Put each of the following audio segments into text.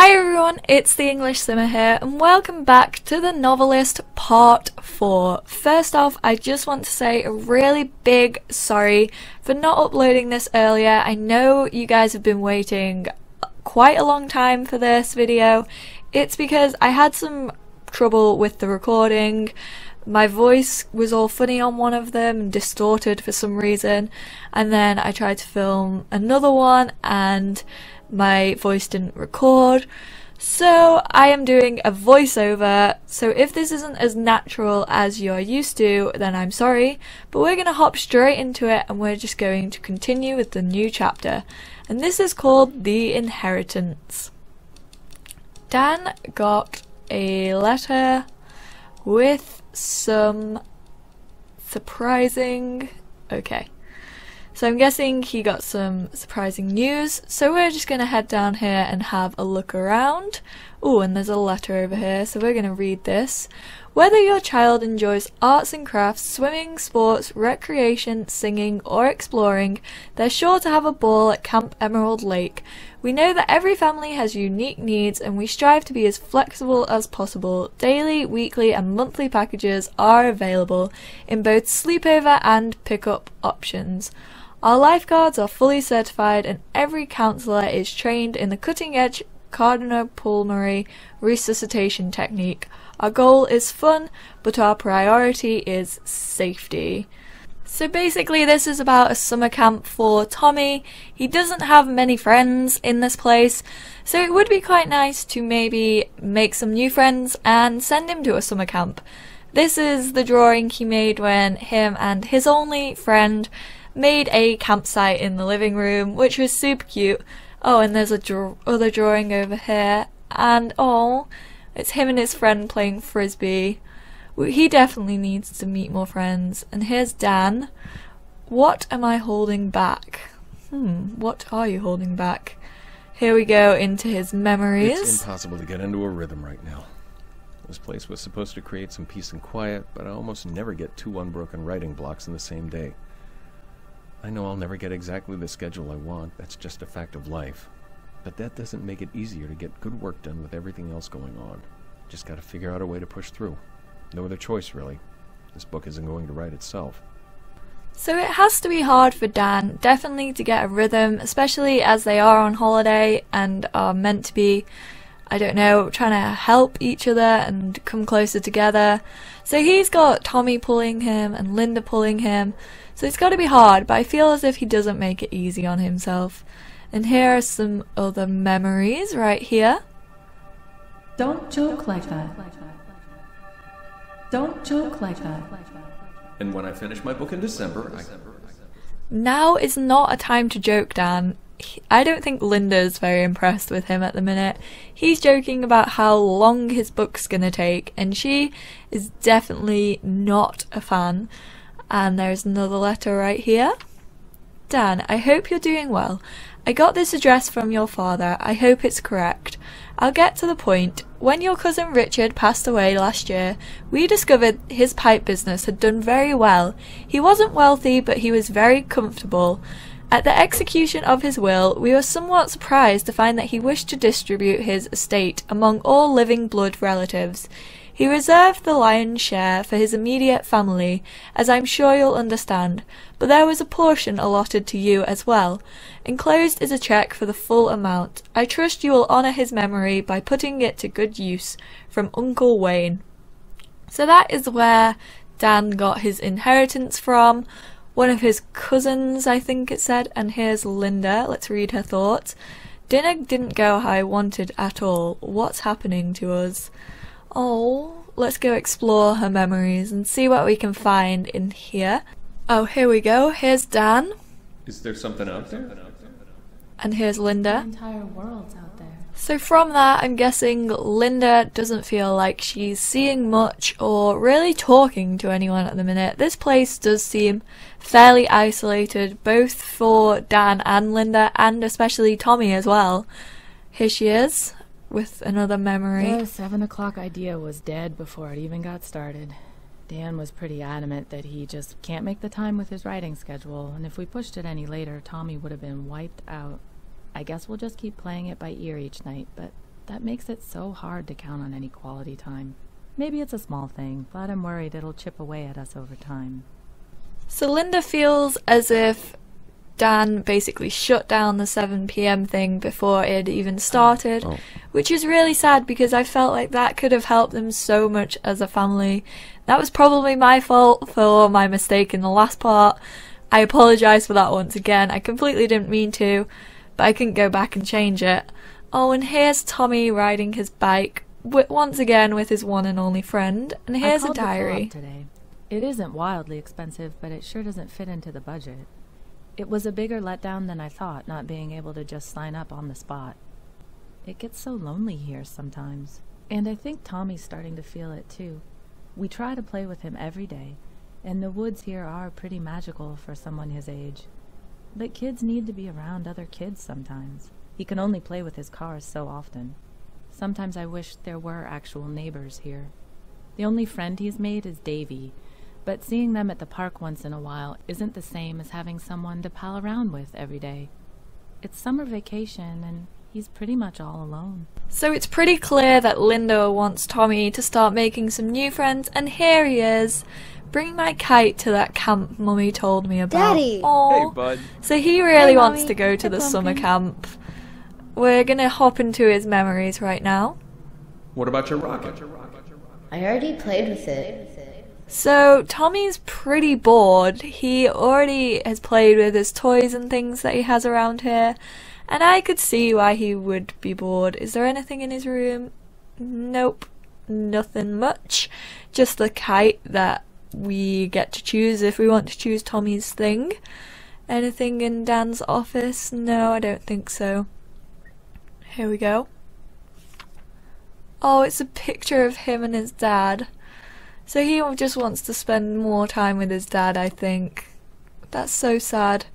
Hi everyone, it's the EnglishSimmer here and welcome back to the Novelist Part 4. First off, I just want to say a really big sorry for not uploading this earlier. I know you guys have been waiting quite a long time for this video. It's because I had some trouble with the recording. My voice was all funny on one of them and distorted for some reason, and then I tried to film another one and my voice didn't record, so I am doing a voiceover. So if this isn't as natural as you're used to, then I'm sorry, but we're going to hop straight into it and we're just going to continue with the new chapter, and this is called The Inheritance. Dan got a letter with some surprising... So I'm guessing he got some surprising news, so we're just going to head down here and have a look around. Oh, and there's a letter over here, so we're going to read this. Whether your child enjoys arts and crafts, swimming, sports, recreation, singing, or exploring, they're sure to have a ball at Camp Emerald Lake. We know that every family has unique needs, and we strive to be as flexible as possible. Daily, weekly, and monthly packages are available in both sleepover and pickup options. Our lifeguards are fully certified and every counsellor is trained in the cutting-edge cardiopulmonary resuscitation technique. Our goal is fun, but our priority is safety. So basically this is about a summer camp for Tommy. He doesn't have many friends in this place, so it would be quite nice to maybe make some new friends and send him to a summer camp. This is the drawing he made when him and his only friend made a campsite in the living room, which was super cute. Oh, and there's a other drawing over here, and oh, it's him and his friend playing frisbee. He definitely needs to meet more friends. And here's Dan. What am I holding back? What are you holding back? Here we go into his memories. It's impossible to get into a rhythm right now. This place was supposed to create some peace and quiet, but I almost never get 2 unbroken writing blocks in the same day. I know I'll never get exactly the schedule I want, that's just a fact of life. But that doesn't make it easier to get good work done with everything else going on. Just gotta figure out a way to push through. No other choice, really. This book isn't going to write itself. So it has to be hard for Dan, definitely, to get a rhythm, especially as they are on holiday and are meant to be, I don't know, trying to help each other and come closer together. So he's got Tommy pulling him and Linda pulling him, so it's got to be hard, but I feel as if he doesn't make it easy on himself. And here are some other memories right here. Don't joke like that. Don't joke like that. And when I finish my book in December, Now is not a time to joke, Dan. I don't think Linda's very impressed with him at the minute. He's joking about how long his book's gonna take, and she is definitely not a fan. And there's another letter right here. Dan, I hope you're doing well. I got this address from your father. I hope it's correct. I'll get to the point. When your cousin Richard passed away last year, we discovered his pipe business had done very well. He wasn't wealthy, but he was very comfortable. At the execution of his will, we were somewhat surprised to find that he wished to distribute his estate among all living blood relatives. He reserved the lion's share for his immediate family, as I'm sure you'll understand, but there was a portion allotted to you as well. Enclosed is a cheque for the full amount. I trust you will honour his memory by putting it to good use. From Uncle Wayne. So that is where Dan got his inheritance from. One of his cousins, I think it said, and here's Linda. Let's read her thoughts. Dinner didn't go how I wanted at all. What's happening to us? Oh, let's go explore her memories and see what we can find in here. Oh, here we go. Here's Dan. Is there something out there? And here's Linda. The entire world's out there. So from that, I'm guessing Linda doesn't feel like she's seeing much or really talking to anyone at the minute. This place does seem fairly isolated, both for Dan and Linda, and especially Tommy as well. Here she is, with another memory. The 7 o'clock idea was dead before it even got started. Dan was pretty adamant that he just can't make the time with his writing schedule, and if we pushed it any later, Tommy would have been wiped out. I guess we'll just keep playing it by ear each night, but That makes it so hard to count on any quality time. Maybe it's a small thing, but I'm worried it'll chip away at us over time. So Linda feels as if Dan basically shut down the 7 p.m. thing before it had even started, which is really sad because I felt like that could have helped them so much as a family. That was probably my fault for my mistake in the last part. I apologise for that once again. I completely didn't mean to, but I couldn't go back and change it. Oh, and here's Tommy riding his bike, once again with his one and only friend, and here's a diary. I called the co-op today. It isn't wildly expensive, but it sure doesn't fit into the budget. It was a bigger letdown than I thought, not being able to just sign up on the spot. It gets so lonely here sometimes, and I think Tommy's starting to feel it too. We try to play with him every day, and the woods here are pretty magical for someone his age. But kids need to be around other kids sometimes. He can only play with his cars so often. Sometimes I wish there were actual neighbors here. The only friend he's made is Davy, but seeing them at the park once in a while isn't the same as having someone to pal around with every day. It's summer vacation, and he's pretty much all alone. So it's pretty clear that Linda wants Tommy to start making some new friends, and here he is. Bring my kite to that camp Mummy told me about. Daddy! Aww. Hey, bud. So he really Hi, wants Mommy. to go to Hi, the Pumpkin. summer camp. We're gonna hop into his memories right now. What about your rocket? I already played with it. So Tommy's pretty bored. He already has played with his toys and things that he has around here, and I could see why he would be bored. Is there anything in his room? Nope, nothing much. Just the kite that we get to choose if we want to choose Tommy's thing. Anything in Dan's office? No, I don't think so. Here we go. Oh, it's a picture of him and his dad. So he just wants to spend more time with his dad, I think. That's so sad.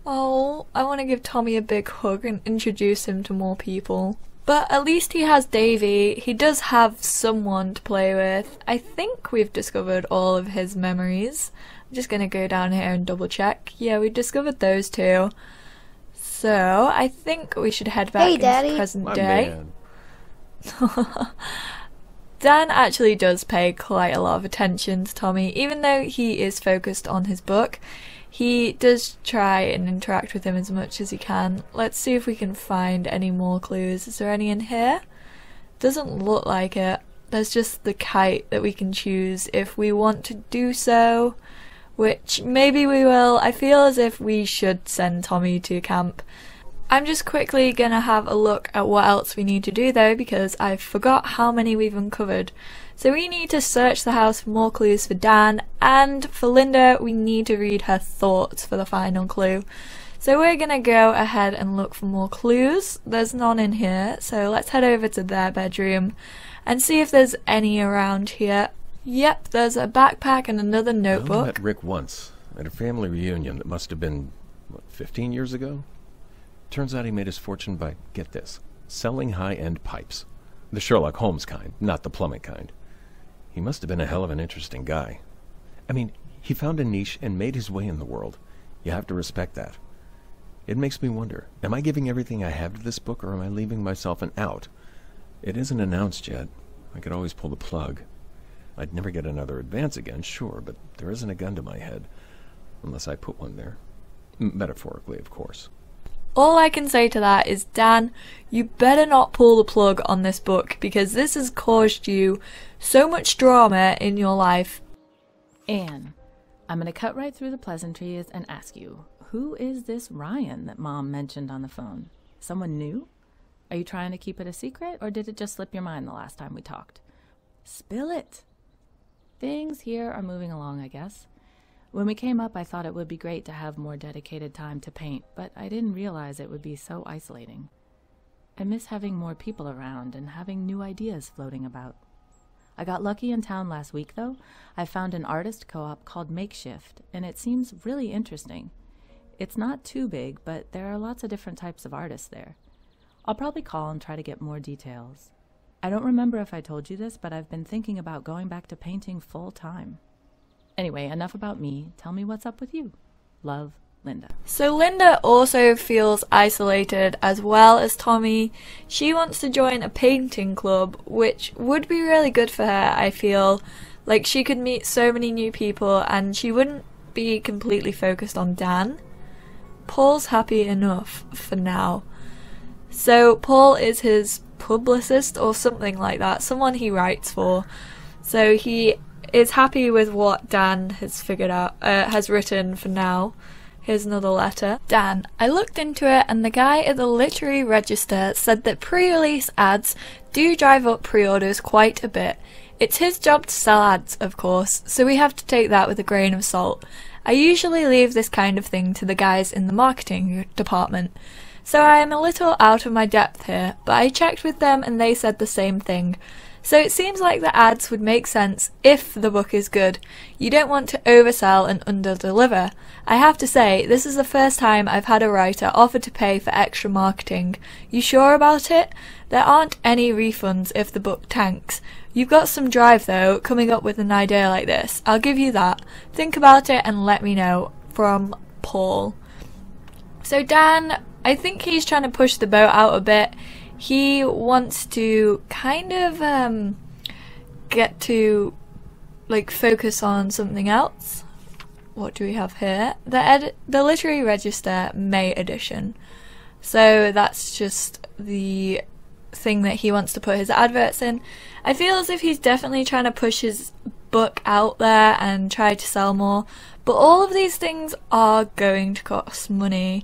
Oh, I want to give Tommy a big hug and introduce him to more people. But at least he has Davy. He does have someone to play with. I think we've discovered all of his memories. I'm just going to go down here and double check. Yeah, we discovered those two. So I think we should head back Hey, into Daddy. present My day. man. Dan actually does pay quite a lot of attention to Tommy, even though he is focused on his book. He does try and interact with him as much as he can. Let's see if we can find any more clues. Is there any in here? Doesn't look like it. There's just the kite that we can choose if we want to do so, which maybe we will. I feel as if we should send Tommy to camp. I'm just quickly gonna have a look at what else we need to do though, because I forgot how many we've uncovered. So we need to search the house for more clues for Dan, and for Linda we need to read her thoughts for the final clue. So we're gonna go ahead and look for more clues. There's none in here, so let's head over to their bedroom and see if there's any around here. Yep, there's a backpack and another I only notebook. met Rick once at a family reunion that must have been, 15 years ago? Turns out he made his fortune by, get this, selling high-end pipes. The Sherlock Holmes kind, not the plumbing kind. He must have been a hell of an interesting guy. I mean, he found a niche and made his way in the world. You have to respect that. It makes me wonder, am I giving everything I have to this book, or am I leaving myself an out? It isn't announced yet. I could always pull the plug. I'd never get another advance again, sure, but there isn't a gun to my head. Unless I put one there. Metaphorically, of course. All I can say to that is, Dan, you better not pull the plug on this book, because this has caused you so much drama in your life. Anne, I'm going to cut right through the pleasantries and ask you, who is this Ryan that Mom mentioned on the phone? Someone new? Are you trying to keep it a secret, or did it just slip your mind the last time we talked? Spill it! Things here are moving along, I guess. When we came up, I thought it would be great to have more dedicated time to paint, but I didn't realize it would be so isolating. I miss having more people around and having new ideas floating about. I got lucky in town last week, though. I found an artist co-op called Makeshift, and it seems really interesting. It's not too big, but there are lots of different types of artists there. I'll probably call and try to get more details. I don't remember if I told you this, but I've been thinking about going back to painting full time. Anyway, enough about me. Tell me what's up with you. Love, Linda. So Linda also feels isolated as well as Tommy. She wants to join a painting club, which would be really good for her, I feel. Like, she could meet so many new people and she wouldn't be completely focused on Dan. Paul's happy enough for now. So Paul is his publicist or something like that, someone he writes for. So he is happy with what Dan has figured out, has written for now. Here's another letter. Dan, I looked into it and the guy at the Literary Register said that pre-release ads do drive up pre-orders quite a bit. It's his job to sell ads, of course, so we have to take that with a grain of salt. I usually leave this kind of thing to the guys in the marketing department, so I am a little out of my depth here, but I checked with them and they said the same thing. So it seems like the ads would make sense if the book is good. You don't want to oversell and underdeliver. I have to say, this is the first time I've had a writer offer to pay for extra marketing. You sure about it? There aren't any refunds if the book tanks. You've got some drive though, coming up with an idea like this. I'll give you that. Think about it and let me know. From Paul. So Dan, I think he's trying to push the boat out a bit. He wants to kind of get to like focus on something else. What do we have here? The Literary Register May edition. So that's just the thing that he wants to put his adverts in. I feel as if he's definitely trying to push his book out there and try to sell more, but all of these things are going to cost money.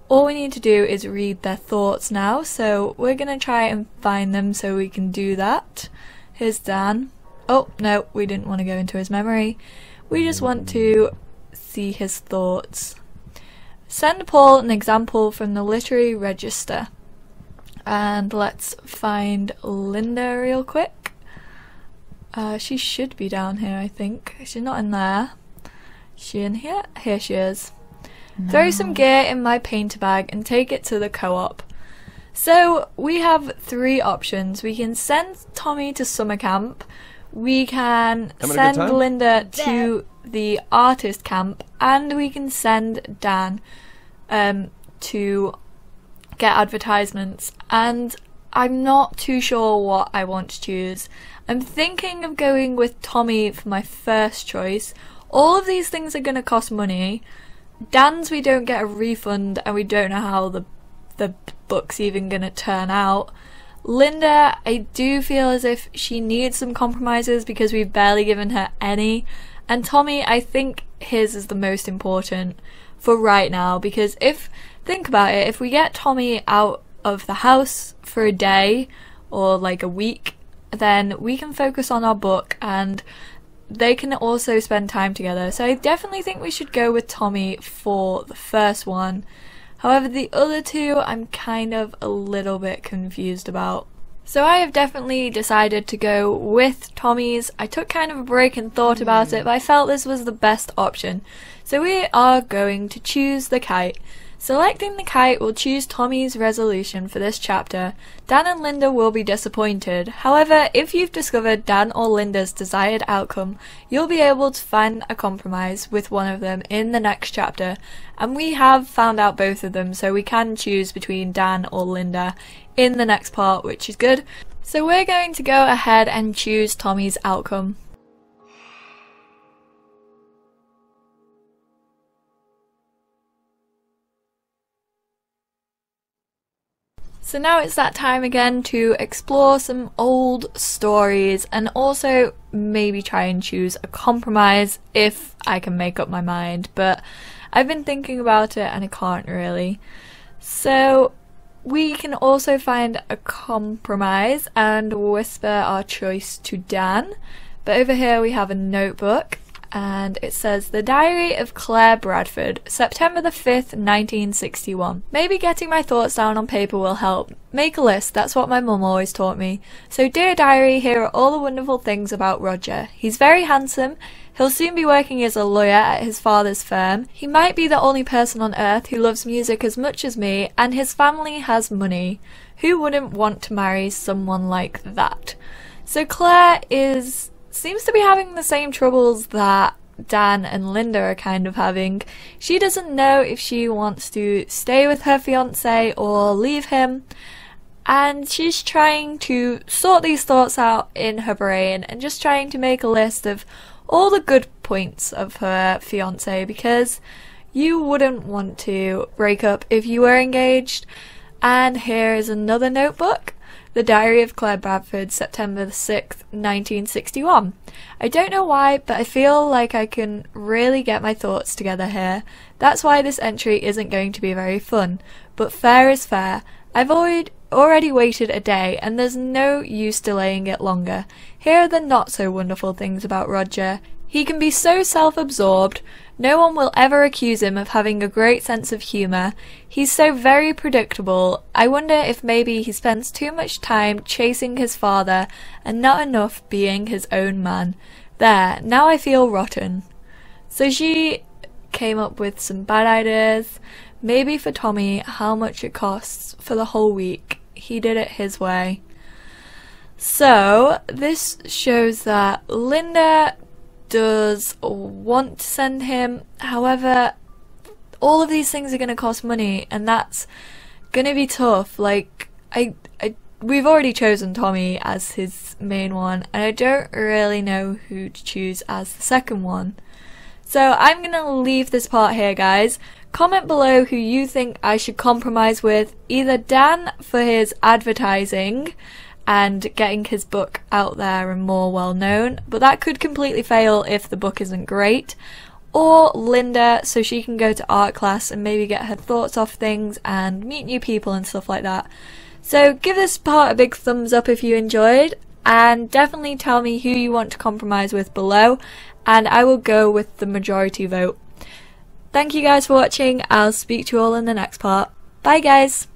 All we need to do is read their thoughts now, so we're going to try and find them so we can do that. Here's Dan. Oh, no, we didn't want to go into his memory. We just want to see his thoughts. Send Paul an example from the Literary Register. And let's find Linda real quick. She should be down here, I think. She's not in there. Is she in here? Here she is. No. Throw some gear in my painter bag and take it to the co-op. So we have three options. We can send Tommy to summer camp. We can send Linda to the artist camp, and we can send Dan to get advertisements. And I'm not too sure what I want to choose. I'm thinking of going with Tommy for my first choice. All of these things are going to cost money. Dan's we don't get a refund and we don't know how the book's even going to turn out. Linda, I do feel as if she needs some compromises because we've barely given her any. And Tommy, I think his is the most important for right now, because think about it, if we get Tommy out of the house for a day or like a week, then we can focus on our book and they can also spend time together. So I definitely think we should go with Tommy for the first one. However, the other two I'm kind of a little bit confused about. So I have definitely decided to go with Tommy's. I took kind of a break and thought about it, but I felt this was the best option. So we are going to choose the kite. Selecting the kite will choose Tommy's resolution for this chapter. Dan and Linda will be disappointed. However, if you've discovered Dan or Linda's desired outcome, you'll be able to find a compromise with one of them in the next chapter. And we have found out both of them, so we can choose between Dan or Linda in the next part, which is good. So we're going to go ahead and choose Tommy's outcome. So now it's that time again to explore some old stories and also maybe try and choose a compromise if I can make up my mind, but I've been thinking about it and I can't really. So we can also find a compromise and whisper our choice to Dan, but over here we have a notebook. And it says, The Diary of Claire Bradford, September the 5th, 1961. Maybe getting my thoughts down on paper will help. Make a list, that's what my mum always taught me. So dear diary, here are all the wonderful things about Roger. He's very handsome. He'll soon be working as a lawyer at his father's firm. He might be the only person on earth who loves music as much as me, and his family has money. Who wouldn't want to marry someone like that? So Claire seems to be having the same troubles that Dan and Linda are kind of having. She doesn't know if she wants to stay with her fiance or leave him, and she's trying to sort these thoughts out in her brain and just trying to make a list of all the good points of her fiance, because you wouldn't want to break up if you were engaged. And here is another notebook. The Diary of Claire Bradford, September 6th, 1961. I don't know why, but I feel like I can really get my thoughts together here. That's why this entry isn't going to be very fun, but fair is fair. I've already waited a day, and there's no use delaying it longer. Here are the not so wonderful things about Roger. He can be so self-absorbed. No one will ever accuse him of having a great sense of humour. He's so very predictable. I wonder if maybe he spends too much time chasing his father and not enough being his own man. There, now I feel rotten. So she came up with some bad ideas. Maybe for Tommy, how much it costs for the whole week. He did it his way. So this shows that Linda does want to send him, however all of these things are going to cost money, and that's going to be tough. Like we've already chosen Tommy as his main one, and I don't really know who to choose as the second one. So I'm going to leave this part here, guys. Comment below who you think I should compromise with, either Dan for his advertising and getting his book out there and more well known, but that could completely fail if the book isn't great, or Linda so she can go to art class and maybe get her thoughts off things and meet new people and stuff like that. So give this part a big thumbs up if you enjoyed, and definitely tell me who you want to compromise with below, and I will go with the majority vote. Thank you guys for watching. I'll speak to you all in the next part. Bye guys!